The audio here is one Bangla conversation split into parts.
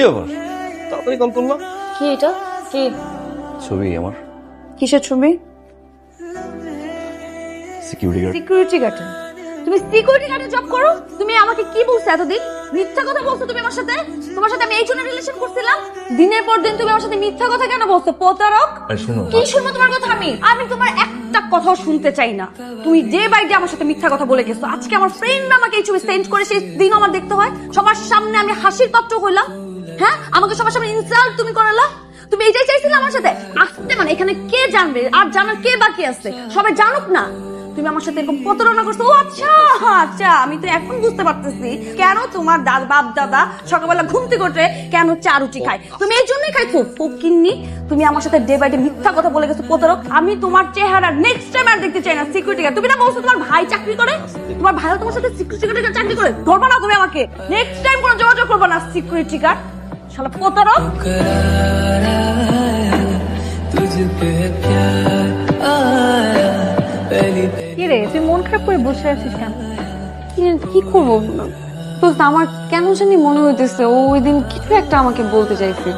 ব্যাপার তাড়াতাড়ি কল করলাম? কি এটা? কি ছবি আমার? কিসের ছবি? Security guard. সিকিউরিটি গার্ডে? তুমি সিকিউরিটি গার্ডে জব করো? তুমি আমাকে কি বলছো এতদিন? মিথ্যা কথা বলছো তুমি আমার সাথে। তোমার সাথে আমি এই জন্য রিলেশন করছিলাম। দিনের পর দিন তুমি আমার সাথে মিথ্যা কথা কেন বলছো? প্রতারক। কি শুনবো তোমার কথা? আমি তোমার একটা কথাও শুনতে চাই না। তুমি ডে বাই ডে আমার সাথে মিথ্যা কথা বলে গেছো। আজকে আমার ফ্রেন্ড আমাকে এই ছবি সেন্ড করে, সেই দিনও আমার দেখতে হয়। সবার সামনে আমি হাসির পাত্র হইলাম। হ্যাঁ, আমাকে সবার সামনে ইনসাল্ট তুমি করালা। তুমি এইটাই চাইছিলে আমার সাথে আসতে? মানে এখানে কে জানবে? আর জানার কে বাকি আছে? সবাই জানুক না তুমি আমার সাথে এরকম প্রতারণা করছো। ও আচ্ছা আচ্ছা, আমি তো এখন বুঝতে পারতেছি কেন তোমার বাপ দাদা সকালবেলা ঘুম থেকে উঠে কেন চা রুটি খায়। তুমি এই জন্যই খাইছো ফকিন্নি। তুমি আমার সাথে ডে বাই ডে মিথ্যা কথা বলে গেছো প্রতারক। আমি তোমার চেহারা নেক্সট টাইম আর দেখতে চাই না। সিকিউরিটি গার্ড তুমি না বলছো তোমার ভাই চাকরি করে? তোমার ভাইও তোমার সাথে সিকিউরিটি গার্ড চাকরি করে? ধরবা না তুমি আমাকে। নেক্সট টাইম কোনো যোগাযোগ করবো না। সিকিউরিটি গার্ড শালা প্রতারক। কি রে, তুই মন খারাপ করে বসে আছিস কেন? কি করবো তো, আমার কেন জানি মনে হইতেছে ও ওই দিন কিছু একটা আমাকে বলতে চাইছিল।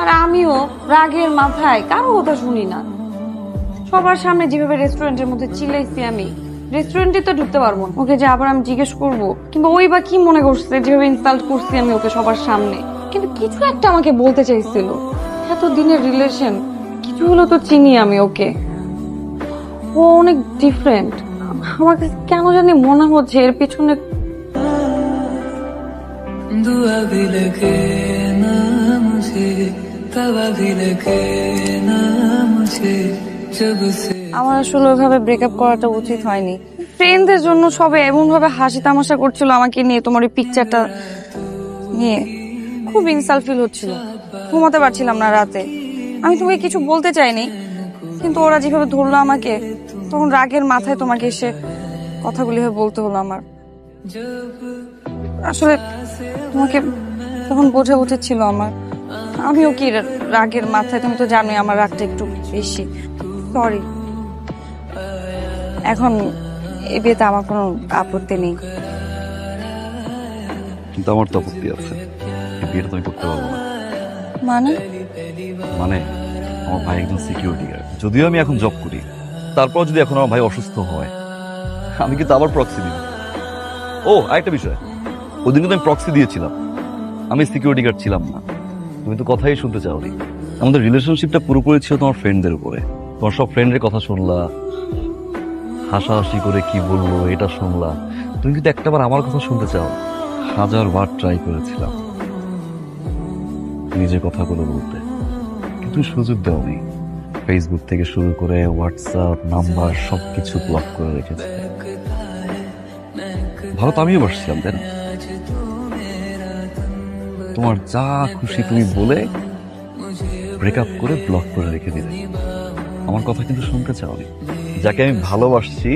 আর আমিও রাগের মাথায় কারো কথা শুনি না। সবার সামনে যেভাবে রেস্টুরেন্টের মধ্যে চিল্লাইছি, আমি রেস্টুরেন্টে তো ঢুকতে পারবো না। ওকে যে আবার আমি জিজ্ঞেস করবো, কিংবা ওই বা কি মনে করছে যেভাবে ইনসাল্ট করছি আমি ওকে সবার সামনে। কিন্তু কিছু একটা আমাকে বলতে চাইছিল। এত দিনের রিলেশন, কিছু হলো তো চিনি আমি ওকে। ও অনেক ডিফারেন্ট। আমার কাছে কেন জানি মনে হচ্ছে এর পিছনে আমার আসলে ওইভাবে ব্রেকআপ করাটা উচিত হয়নি। ফ্রেন্ডদের জন্য সবাই এমন ভাবে হাসি তামাশা করছিল আমাকে নিয়ে, তোমার ওই পিকচারটা নিয়ে খুব ইনসাল্ট ফিল হচ্ছিল। ঘুমাতে পারছিলাম না রাতে। আমি তোমাকে কিছু বলতে চাইনি, কিন্তু ওরা যেভাবে ধরলো আমাকে, তখন রাগের মাথায় তোমাকে এসে কথাগুলি বলতে হলো আমার। আসলে তোমাকে তখন বোঝা উচিত ছিল আমার। আমিও কি রাগের মাথায়, তুমি তো জানোই আমার রাগটা একটু বেশি। সরি। এখন এই বিয়েতে আমার কোনো আপত্তি নেই। কিন্তু আমার তো আপত্তি আছে। বিয়েটা তুমি করতে পারবো না। মানে? মানে আমার ভাই একজন সিকিউরিটি গার্ড। যদিও আমি এখন জব করি, তারপর যদি এখন আমার ভাই অসুস্থ হয়, আমি কিন্তু আবার প্রক্সি দিব। ও আরেকটা বিষয়, ওদিন কিন্তু আমি প্রক্সি দিয়েছিলাম, আমি সিকিউরিটি গার্ড ছিলাম না। তুমি তো কথাই শুনতে চাওনি। আমাদের রিলেশনশিপটা পুরোপুরি ছিল তোমার ফ্রেন্ডদের উপরে। তোমার সব ফ্রেন্ডের কথা শুনলা, হাসাহাসি করে কি বললো এটা শুনলা। তুমি কিন্তু একটাবার আমার কথা শুনতে চাও। 1000বার ট্রাই করেছিলাম নিজের কথাগুলো বলতে, কিন্তু সুযোগ দেওনি। ফেসবুক থেকে শুরু করে হোয়াটসঅ্যাপ নাম্বার সবকিছু ব্লক করে রেখেছে। ভালো তো আমিও বসছিলাম, তাই না? তোমার যা খুশি তুমি বলে ব্রেকআপ করে ব্লক করে রেখে দিলে। আমার কথা কিন্তু শুনতে চাওনি। যাকে আমি ভালোবাসছি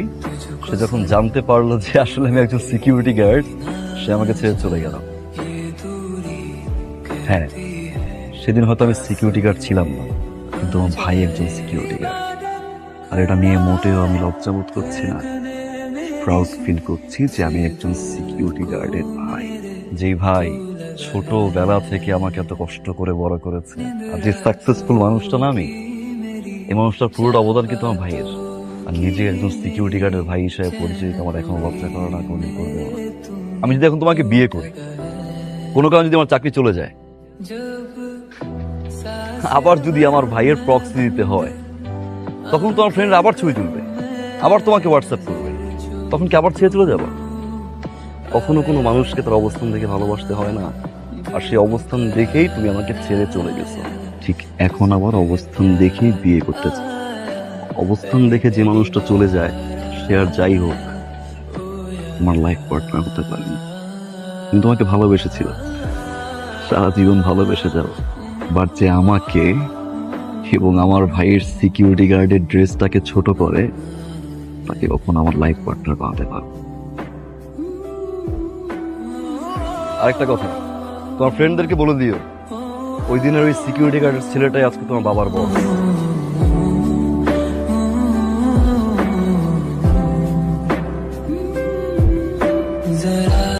সে যখন জানতে পারলো যে আসলে আমি একজন সিকিউরিটি গার্ড, সে আমাকে ছেড়ে চলে গেল। হ্যাঁ, সেদিন হয়তো আমি সিকিউরিটি গার্ড ছিলাম না, কিন্তু আমার ভাই একজন সিকিউরিটি গার্ড। আর এটা নিয়ে মোটেও আমি লজ্জাবোধ করছি না। প্রাউড ফিল করছি যে আমি একজন সিকিউরিটি গার্ডের ভাই। যেই ভাই ছোটবেলা থেকে আমাকে এত কষ্ট করে বড় করেছে। আর যে সাকসেসফুল মানুষটা না আমি, এই মানুষটার পুরোটা অবদান কিন্তু আমার ভাইয়ের। আর নিজে একজন সিকিউরিটি গার্ডের ভাই হিসেবে পরিচয় আমার এখনো লজ্জা করে না, কোনদিন করবে না। আমি যদি এখন তোমাকে বিয়ে করি, কোনো কারণে যদি আমার চাকরি চলে যায়, আবার যদি আমার ভাইয়ের প্রক্সি দিতে হয়, তখন তোমার ফ্রেন্ড আবার ছবি তুলবে, আবার তোমাকে হোয়াটসঅ্যাপ করবে, তখন কি আবার ছেড়ে চলে যাবো? কখনো কোনো মানুষকে তার অবস্থান দেখে ভালোবাসতে হয় না। আর সেই অবস্থান দেখেই তুমি আমাকে ছেড়ে চলে গেছো। ঠিক এখন আবার অবস্থান দেখেই বিয়ে করতে চাই। অবস্থান দেখে যে মানুষটা চলে যায়, সে আর যাই হোক তোমার লাইফ পার্টনার হতে পারে না। আমি তোমাকে ভালোবেসেছিলাম, সারা জীবন ভালোবেসে যাও। বাট যে আমাকে এবং আমার ভাইয়ের সিকিউরিটি গার্ডের ড্রেসটাকে ছোট করে, তাকে কখন আমার লাইফ পার্টনার বানাতে পারবো। আরেকটা কথা, তোমার ফ্রেন্ডদেরকে বলে দিও ওই দিনের ওই সিকিউরিটি গার্ডের ছেলেটাই আজকে তোমার বাবার বস।